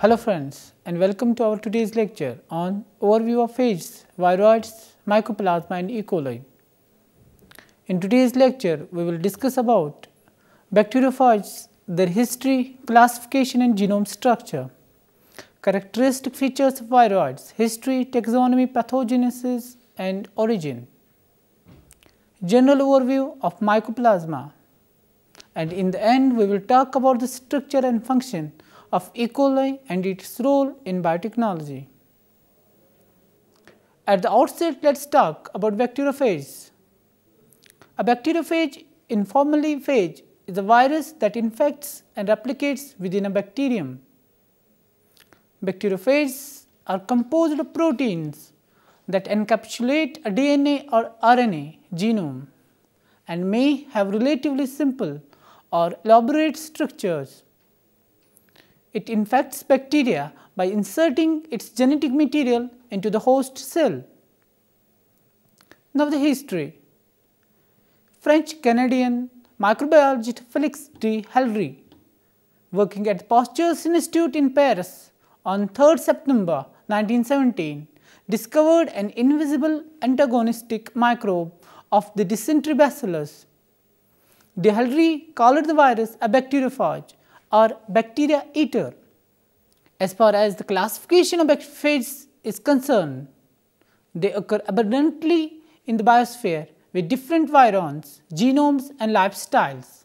Hello friends and welcome to our today's lecture on overview of phages, viroids, mycoplasma and E. coli. In today's lecture, we will discuss about bacteriophages, their history, classification and genome structure, characteristic features of viroids, history, taxonomy, pathogenesis and origin, general overview of mycoplasma, and in the end we will talk about the structure and function of E. coli and its role in biotechnology. At the outset, let us talk about bacteriophages. A bacteriophage, informally phage, is a virus that infects and replicates within a bacterium. Bacteriophages are composed of proteins that encapsulate a DNA or RNA genome and may have relatively simple or elaborate structures. It infects bacteria by inserting its genetic material into the host cell. Now, the history. French-Canadian microbiologist Felix de Hellery, working at the Pasteur Institute in Paris on 3rd September 1917, discovered an invisible antagonistic microbe of the dysentery bacillus. De Hellery called the virus a bacteriophage or bacteria eater. As far as the classification of bacteriophages is concerned, they occur abundantly in the biosphere with different virons, genomes and lifestyles.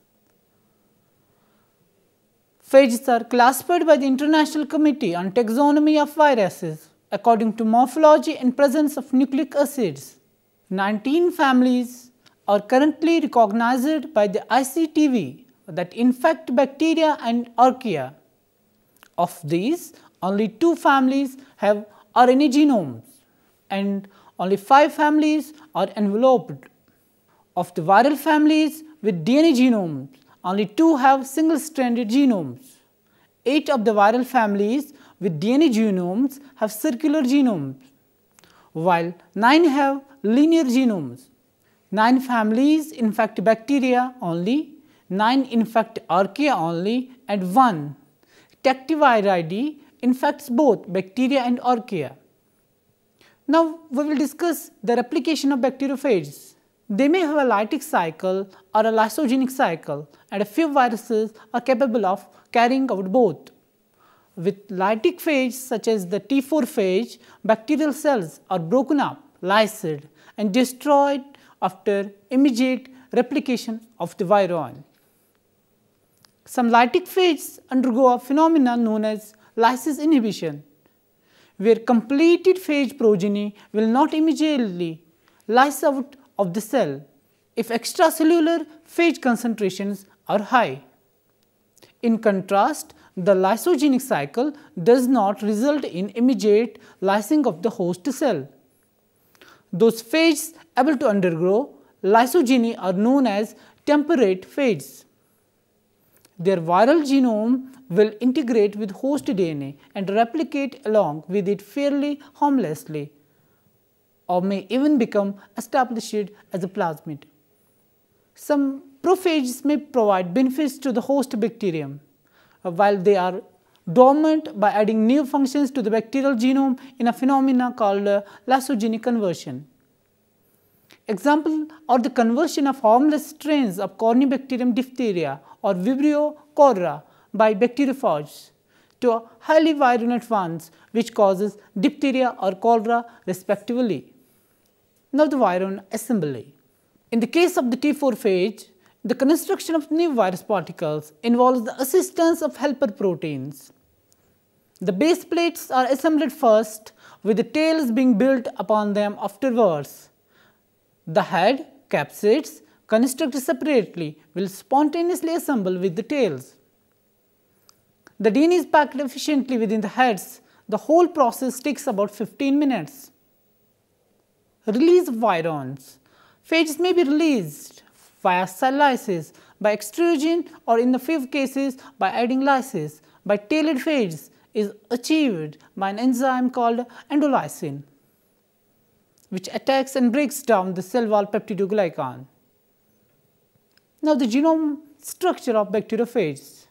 Phages are classified by the International Committee on Taxonomy of Viruses according to morphology and presence of nucleic acids. 19 families are currently recognized by the ICTV that infect bacteria and archaea. Of these, only 2 families have RNA genomes and only 5 families are enveloped. Of the viral families with DNA genomes, only 2 have single-stranded genomes. 8 of the viral families with DNA genomes have circular genomes, while 9 have linear genomes. 9 families infect bacteria only, 9 infect archaea only, and 1 Tectiviridae infects both bacteria and archaea. Now, we will discuss the replication of bacteriophages. They may have a lytic cycle or a lysogenic cycle, and a few viruses are capable of carrying out both. With lytic phage such as the T4 phage, bacterial cells are broken up, lysed and destroyed after immediate replication of the virion. Some lytic phages undergo a phenomenon known as lysis inhibition, where completed phage progeny will not immediately lyse out of the cell if extracellular phage concentrations are high. In contrast, the lysogenic cycle does not result in immediate lysing of the host cell. Those phages able to undergo lysogeny are known as temperate phages. Their viral genome will integrate with host DNA and replicate along with it fairly harmlessly, or may even become established as a plasmid. Some prophages may provide benefits to the host bacterium, while they are dormant by adding new functions to the bacterial genome in a phenomena called lysogenic conversion. Example are the conversion of harmless strains of Corynebacterium diphtheria or Vibrio cholera by bacteriophages to highly virulent ones which causes diphtheria or cholera respectively. Now, the virion assembly. In the case of the T4 phage, the construction of new virus particles involves the assistance of helper proteins. The base plates are assembled first, with the tails being built upon them afterwards. The head, capsids, constructed separately, will spontaneously assemble with the tails. The DNA is packed efficiently within the heads. The whole process takes about 15 minutes. Release of virions. Phages may be released via cell lysis, by extrusion, or in the few cases by adding lysis. By tailed phages is achieved by an enzyme called endolysin, which attacks and breaks down the cell wall peptidoglycan. Now, the genome structure of bacteriophages.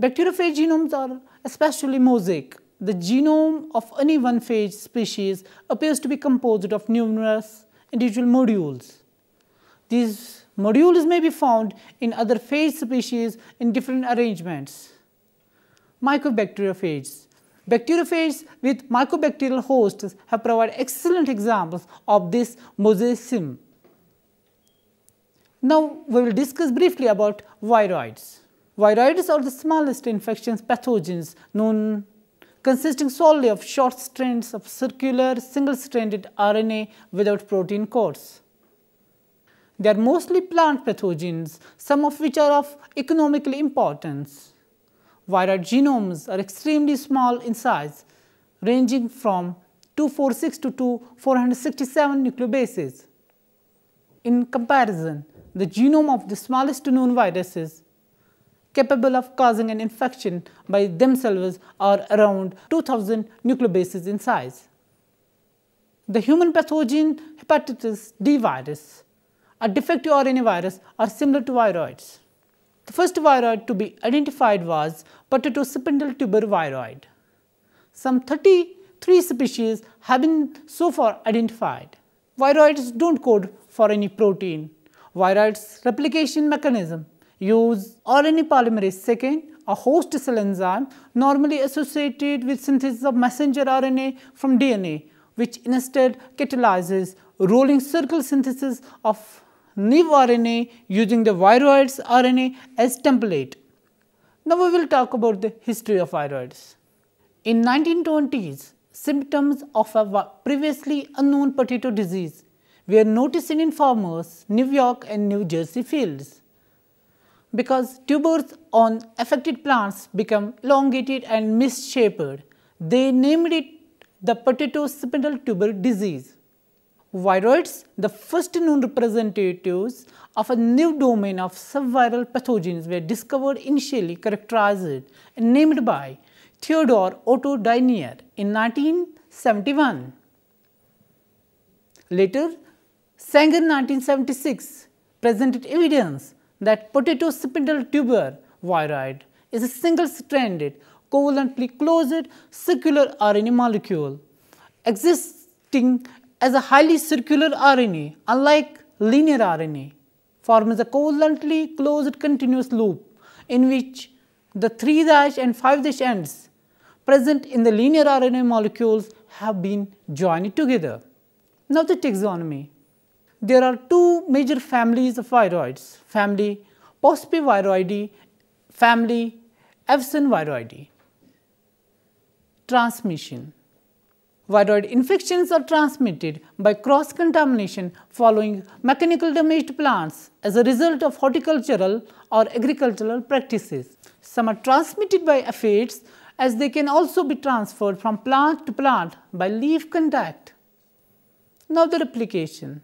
Bacteriophage genomes are especially mosaic. The genome of any one phage species appears to be composed of numerous individual modules. These modules may be found in other phage species in different arrangements. Mycobacteriophages. Bacteriophages with mycobacterial hosts have provided excellent examples of this mosaicism. Now we will discuss briefly about viroids. Viroids are the smallest infectious pathogens known, consisting solely of short strands of circular single-stranded RNA without protein coats. They are mostly plant pathogens, some of which are of economical importance. Viroid genomes are extremely small in size, ranging from 246 to 467 nucleobases. In comparison, the genome of the smallest known viruses capable of causing an infection by themselves are around 2000 nucleobases in size. The human pathogen hepatitis D virus, a defective RNA virus, are similar to viroids. The first viroid to be identified was potato spindle tuber viroid. Some 33 species have been so far identified. Viroids do not code for any protein. Viroids' replication mechanism use RNA polymerase II, a host cell enzyme normally associated with synthesis of messenger RNA from DNA, which instead catalyzes rolling circle synthesis of new RNA using the viroid's RNA as template. Now we will talk about the history of viroids. In 1920s, symptoms of a previously unknown potato disease were noticed in farmers' New York and New Jersey fields. Because tubers on affected plants become elongated and misshaped, they named it the potato spindle tuber disease. Viroids, the first known representatives of a new domain of subviral pathogens, were discovered initially characterized and named by Theodore Otto Dynier in 1971. Later, Sanger 1976 presented evidence that potato spindle tuber viroid is a single-stranded, covalently closed circular RNA molecule existing as a highly circular RNA, unlike linear RNA, forms a covalently closed continuous loop in which the 3' and 5' ends present in the linear RNA molecules have been joined together. Now the taxonomy. There are two major families of viroids, family Pospiviroideae, family Evsonviroideae. Transmission. Viroid infections are transmitted by cross-contamination following mechanical damage to plants as a result of horticultural or agricultural practices. Some are transmitted by aphids, as they can also be transferred from plant to plant by leaf contact. Now the replication.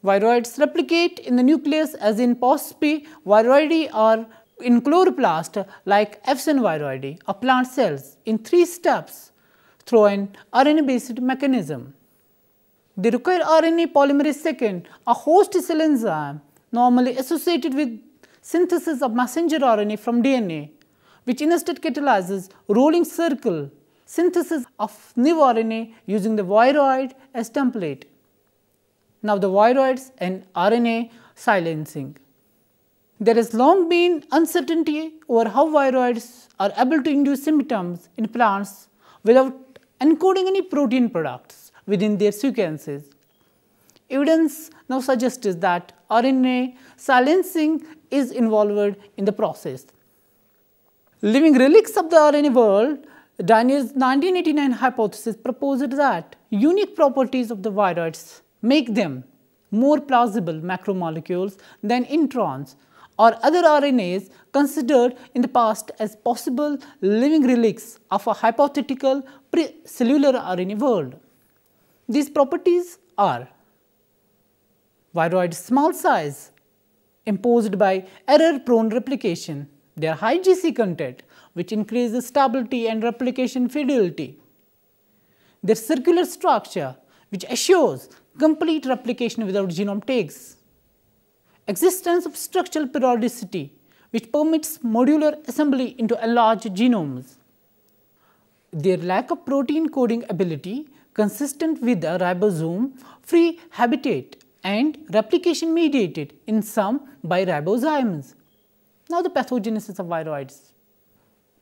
Viroids replicate in the nucleus as in Pospiviroideae or in chloroplast like Evsonviroideae or plant cells in 3 steps through an RNA-based mechanism. They require RNA polymerase II, a host cell enzyme normally associated with synthesis of messenger RNA from DNA, which instead catalyzes rolling circle synthesis of new RNA using the viroid as template. Now the viroids and RNA silencing. There has long been uncertainty over how viroids are able to induce symptoms in plants without encoding any protein products within their sequences. Evidence now suggests that RNA silencing is involved in the process. Living relics of the RNA world, Dynier's 1989 hypothesis proposed that unique properties of the viroids make them more plausible macromolecules than introns or other RNAs considered in the past as possible living relics of a hypothetical pre-cellular RNA world. These properties are viroid small size imposed by error-prone replication. They are high GC content, which increases stability and replication fidelity. Their circular structure, which assures complete replication without genome tags. Existence of structural periodicity, which permits modular assembly into enlarged genomes. Their lack of protein coding ability, consistent with a ribosome-free habitat and replication mediated in some by ribozymes. Now the pathogenesis of viroids.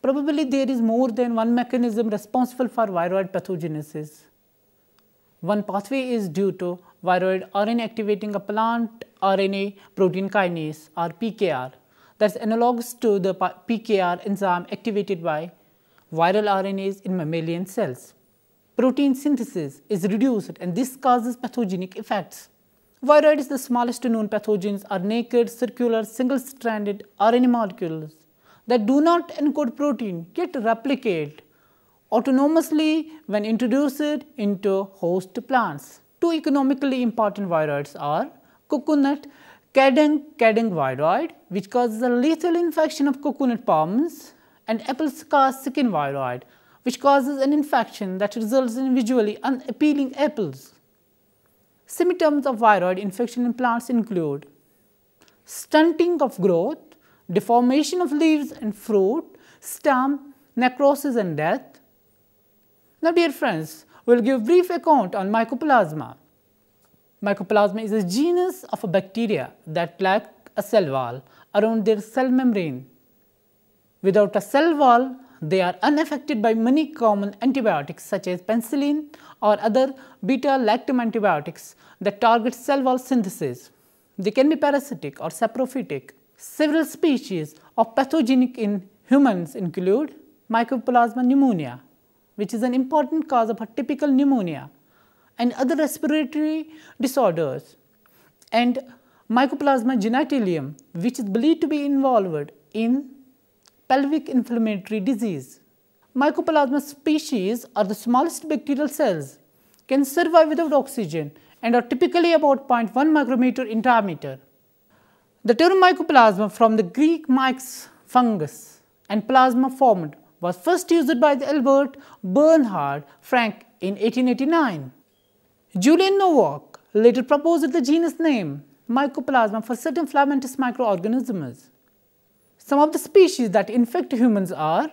Probably there is more than one mechanism responsible for viroid pathogenesis. One pathway is due to viroid RNA activating a plant RNA protein kinase or PKR that is analogous to the PKR enzyme activated by viral RNAs in mammalian cells. Protein synthesis is reduced and this causes pathogenic effects. Viroids, the smallest known pathogens, are naked, circular, single-stranded RNA molecules that do not encode protein yet replicate autonomously when introduced into host plants. Two economically important viroids are coconut cadang viroid, which causes a lethal infection of coconut palms, and apple skin viroid, which causes an infection that results in visually unappealing apples. Symptoms of viroid infection in plants include stunting of growth, deformation of leaves and fruit, stem, necrosis and death. Now dear friends, we will give a brief account on Mycoplasma. Mycoplasma is a genus of a bacteria that lack a cell wall around their cell membrane. Without a cell wall, they are unaffected by many common antibiotics such as penicillin or other beta-lactam antibiotics that target cell wall synthesis. They can be parasitic or saprophytic. Several species of pathogenic in humans include Mycoplasma pneumonia, which is an important cause of a typical pneumonia and other respiratory disorders, and Mycoplasma genitalium, which is believed to be involved in pelvic inflammatory disease. Mycoplasma species are the smallest bacterial cells, can survive without oxygen and are typically about 0.1 micrometer in diameter. The term mycoplasma, from the Greek mykes, fungus, and plasma formed, was first used by Albert Bernhard Frank in 1889. Julian Novak later proposed the genus name Mycoplasma for certain filamentous microorganisms. Some of the species that infect humans are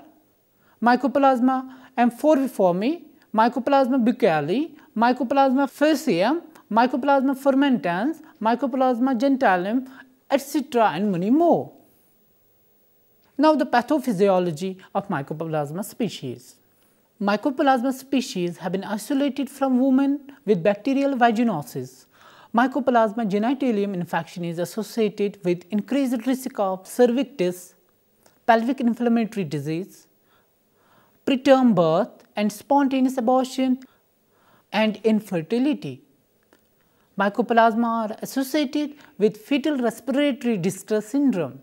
Mycoplasma amphopriforme, Mycoplasma buccali, Mycoplasma faecium, Mycoplasma fermentans, Mycoplasma genitalium, etc. and many more. Now the pathophysiology of Mycoplasma species. Mycoplasma species have been isolated from women with bacterial vaginosis. Mycoplasma genitalium infection is associated with increased risk of cervicitis, pelvic inflammatory disease, preterm birth and spontaneous abortion, and infertility. Mycoplasma are associated with fetal respiratory distress syndrome,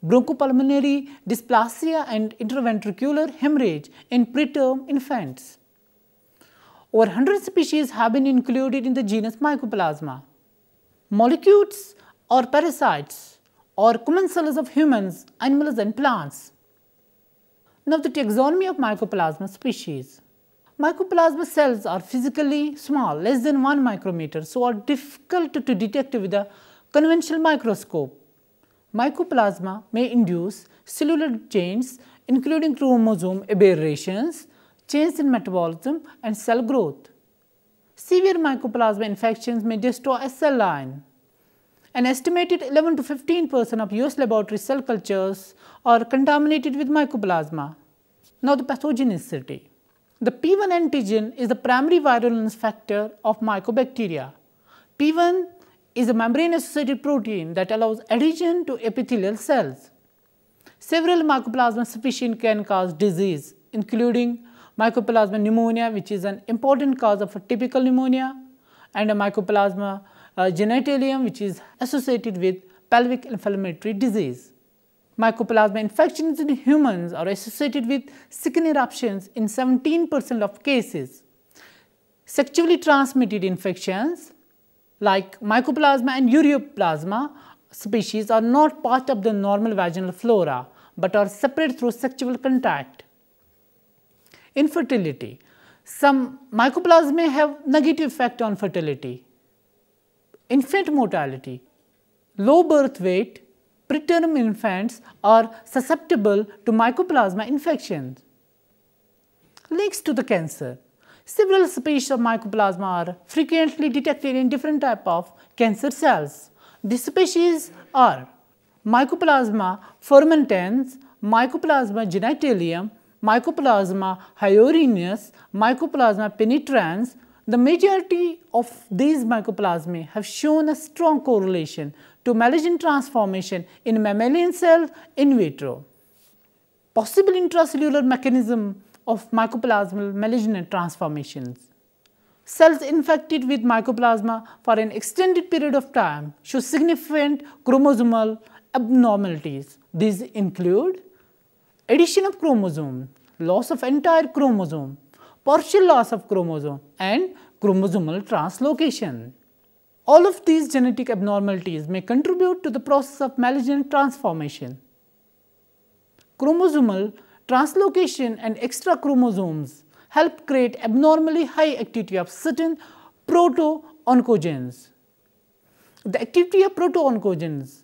bronchopulmonary dysplasia and intraventricular hemorrhage in preterm infants. Over 100 species have been included in the genus Mycoplasma. Mollicutes or parasites or commensals of humans, animals and plants. Now the taxonomy of Mycoplasma species. Mycoplasma cells are physically small, less than 1 micrometer, so are difficult to detect with a conventional microscope. Mycoplasma may induce cellular changes including chromosome aberrations, changes in metabolism and cell growth. Severe Mycoplasma infections may destroy a cell line. An estimated 11 to 15% of US laboratory cell cultures are contaminated with Mycoplasma. Now the pathogenicity. The P1 antigen is the primary virulence factor of mycobacteria. P1 is a membrane-associated protein that allows adhesion to epithelial cells. Several Mycoplasma species can cause disease, including Mycoplasma pneumonia, which is an important cause of a typical pneumonia, and a Mycoplasma genitalium, which is associated with pelvic inflammatory disease. Mycoplasma infections in humans are associated with skin eruptions in 17% of cases. Sexually transmitted infections like Mycoplasma and Ureaplasma species are not part of the normal vaginal flora but are separate through sexual contact. Infertility. Some Mycoplasma may have negative effect on fertility. Infant mortality, low birth weight, preterm infants are susceptible to Mycoplasma infections. Links to the cancer. Several species of Mycoplasma are frequently detected in different types of cancer cells. These species are Mycoplasma fermentans, Mycoplasma genitalium, Mycoplasma hyorinus, Mycoplasma penetrans. The majority of these mycoplasmae have shown a strong correlation to malignant transformation in mammalian cells in vitro. Possible intracellular mechanism of mycoplasmal malignant transformations. Cells infected with mycoplasma for an extended period of time show significant chromosomal abnormalities. These include addition of chromosome, loss of entire chromosome, partial loss of chromosome, and chromosomal translocation. All of these genetic abnormalities may contribute to the process of malignant transformation. Chromosomal translocation and extra chromosomes help create abnormally high activity of certain proto-oncogenes. The activity of proto-oncogenes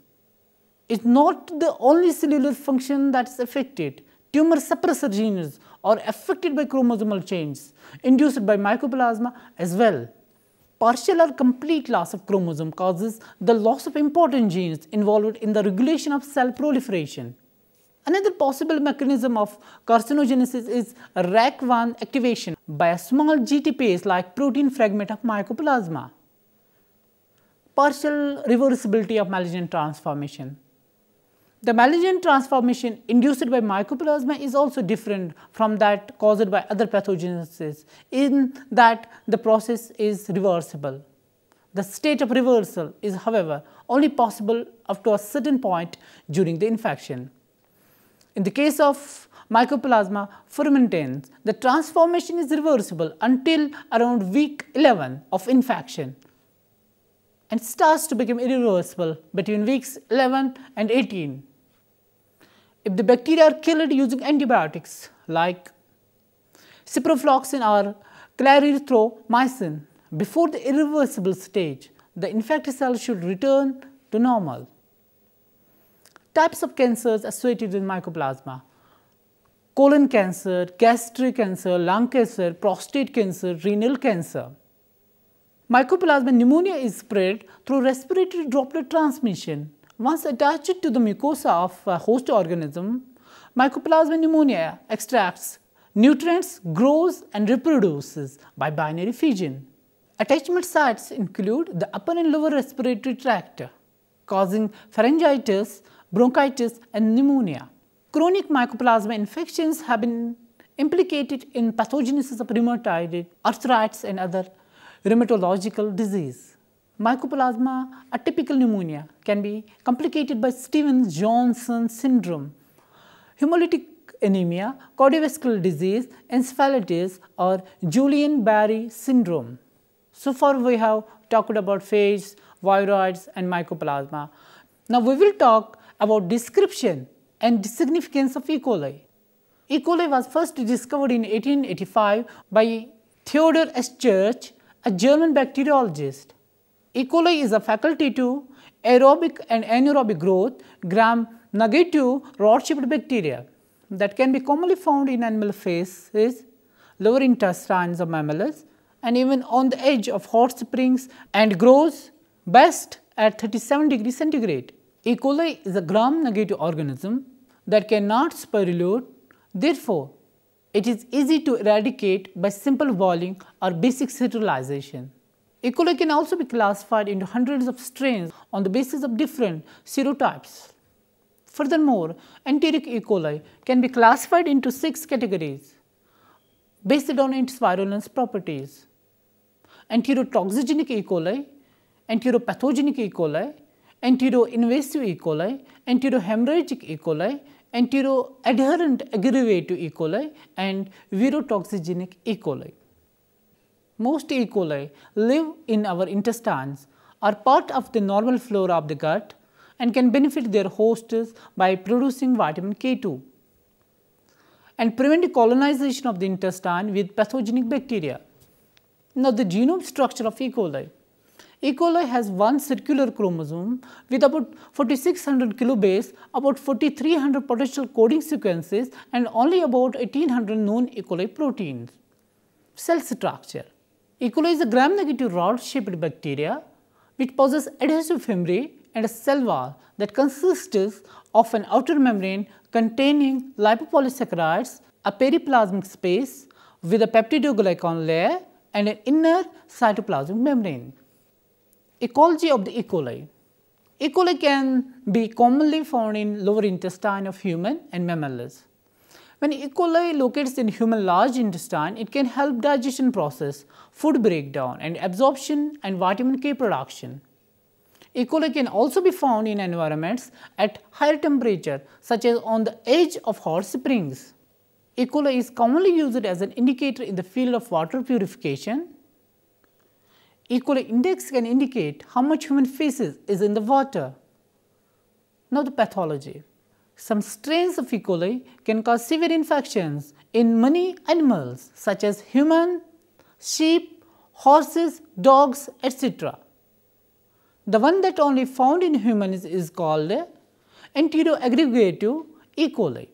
is not the only cellular function that is affected. Tumor suppressor genes are affected by chromosomal changes induced by mycoplasma as well. Partial or complete loss of chromosome causes the loss of important genes involved in the regulation of cell proliferation. Another possible mechanism of carcinogenesis is RAC1 activation by a small GTPase like protein fragment of mycoplasma. Partial reversibility of malignant transformation. The malignant transformation induced by mycoplasma is also different from that caused by other pathogens in that the process is reversible. The state of reversal is, however, only possible up to a certain point during the infection. In the case of Mycoplasma fermentans, the transformation is reversible until around week 11 of infection and starts to become irreversible between weeks 11 and 18. If the bacteria are killed using antibiotics like ciprofloxacin or clarithromycin before the irreversible stage, the infected cells should return to normal. Types of cancers associated with mycoplasma: colon cancer, gastric cancer, lung cancer, prostate cancer, renal cancer. Mycoplasma pneumonia is spread through respiratory droplet transmission. Once attached to the mucosa of a host organism, Mycoplasma pneumonia extracts nutrients, grows and reproduces by binary fission. Attachment sites include the upper and lower respiratory tract, causing pharyngitis, bronchitis and pneumonia. Chronic mycoplasma infections have been implicated in pathogenesis of rheumatoid arthritis and other rheumatological disease. Mycoplasma atypical pneumonia can be complicated by Stevens-Johnson syndrome, hemolytic anemia, cardiovascular disease, encephalitis or Guillain-Barré syndrome. So far we have talked about phage, viroids and mycoplasma. Now we will talk about description and significance of E. coli. E. coli was first discovered in 1885 by Theodor S. Church, a German bacteriologist. E. coli is a facultative, aerobic and anaerobic growth, gram-negative rod-shaped bacteria that can be commonly found in animal feces, lower intestines of mammals and even on the edge of hot springs, and grows best at 37 degrees centigrade. E. coli is a gram-negative organism that cannot spirulate. Therefore, it is easy to eradicate by simple boiling or basic sterilization. E. coli can also be classified into hundreds of strains on the basis of different serotypes. Furthermore, enteric E. coli can be classified into 6 categories based on its virulence properties: enterotoxigenic E. coli, enteropathogenic E. coli, enteroinvasive E. coli, enterohemorrhagic E. coli, enteroadherent aggravative E. coli, and virotoxigenic E. coli. Most E. coli live in our intestines, are part of the normal flora of the gut, and can benefit their hosts by producing vitamin K2 and prevent colonization of the intestine with pathogenic bacteria. Now, the genome structure of E. coli. E. coli has one circular chromosome with about 4600 kilobase, about 4300 potential coding sequences, and only about 1800 known E. coli proteins. Cell structure. E. coli is a gram-negative rod-shaped bacteria which possesses adhesive membrane and a cell wall that consists of an outer membrane containing lipopolysaccharides, a periplasmic space with a peptidoglycan layer, and an inner cytoplasmic membrane. Ecology of the E. coli. E. coli can be commonly found in lower intestine of human and mammals. When E. coli locates in human large intestine, it can help digestion process, food breakdown, and absorption and vitamin K production. E. coli can also be found in environments at higher temperature, such as on the edge of hot springs. E. coli is commonly used as an indicator in the field of water purification. E. coli index can indicate how much human feces is in the water. Now the pathology. Some strains of E. coli can cause severe infections in many animals such as human, sheep, horses, dogs, etc. The one that only found in humans is called enteroaggregative E. coli.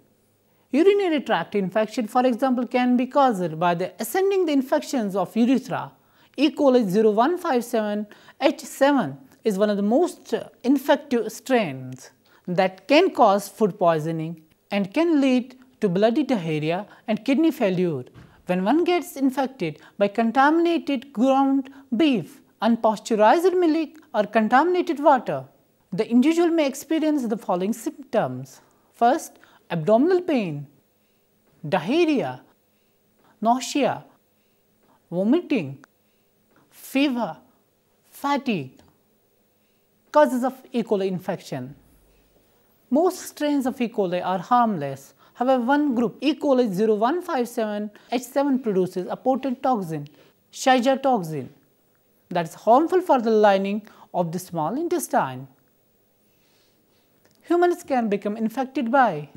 Urinary tract infection, for example, can be caused by the ascending the infections of urethra. E. coli 0157H7 is one of the most infective strains that can cause food poisoning and can lead to bloody diarrhea and kidney failure when one gets infected by contaminated ground beef, unpasteurized milk, or contaminated water. The individual may experience the following symptoms. First, abdominal pain, diarrhea, nausea, vomiting, fever, fatigue. Causes of E. coli infection. Most strains of E. coli are harmless. However, one group, E. coli 0157H7, produces a potent toxin, Shiga toxin, that is harmful for the lining of the small intestine. Humans can become infected by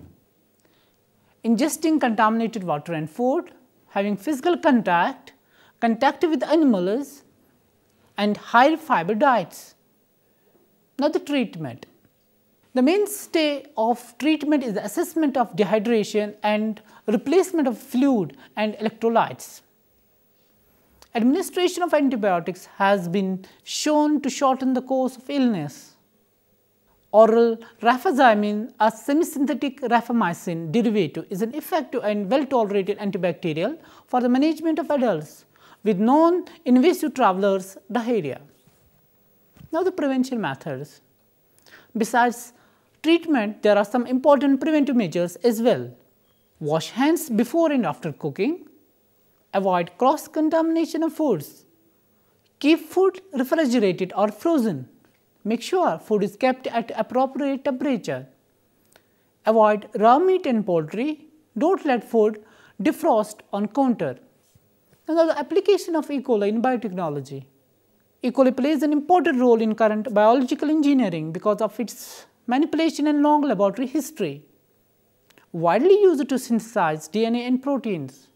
ingesting contaminated water and food, having physical contact with animals, and high fiber diets. Now the treatment. The mainstay of treatment is the assessment of dehydration and replacement of fluid and electrolytes. Administration of antibiotics has been shown to shorten the course of illness. Oral rifaximin, a semisynthetic rifamycin derivative, is an effective and well-tolerated antibacterial for the management of adults with non-invasive travelers' diarrhea. Now the prevention methods. Besides treatment, there are some important preventive measures as well. Wash hands before and after cooking. Avoid cross-contamination of foods. Keep food refrigerated or frozen. Make sure food is kept at appropriate temperature. Avoid raw meat and poultry. Don't let food defrost on counter. Now the application of E. coli in biotechnology. E. coli plays an important role in current biological engineering because of its manipulation and long laboratory history. Widely used to synthesize DNA and proteins.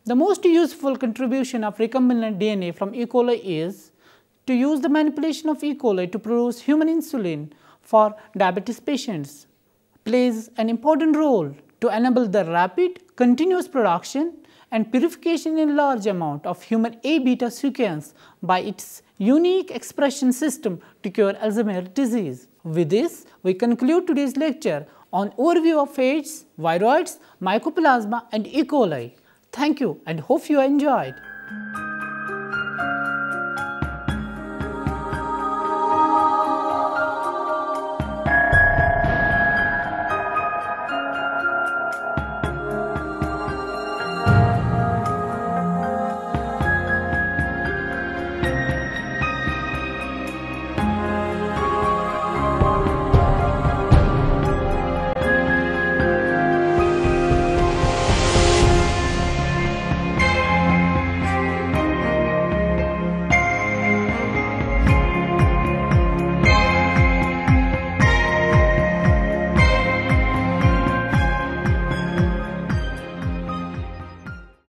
The most useful contribution of recombinant DNA from E. coli is to use the manipulation of E. coli to produce human insulin for diabetes patients. Plays an important role to enable the rapid, continuous production and purification in large amount of human A-beta sequence by its unique expression system to cure Alzheimer's disease. With this, we conclude today's lecture on overview of AIDS, viroids, mycoplasma, and E. coli. Thank you and hope you enjoyed.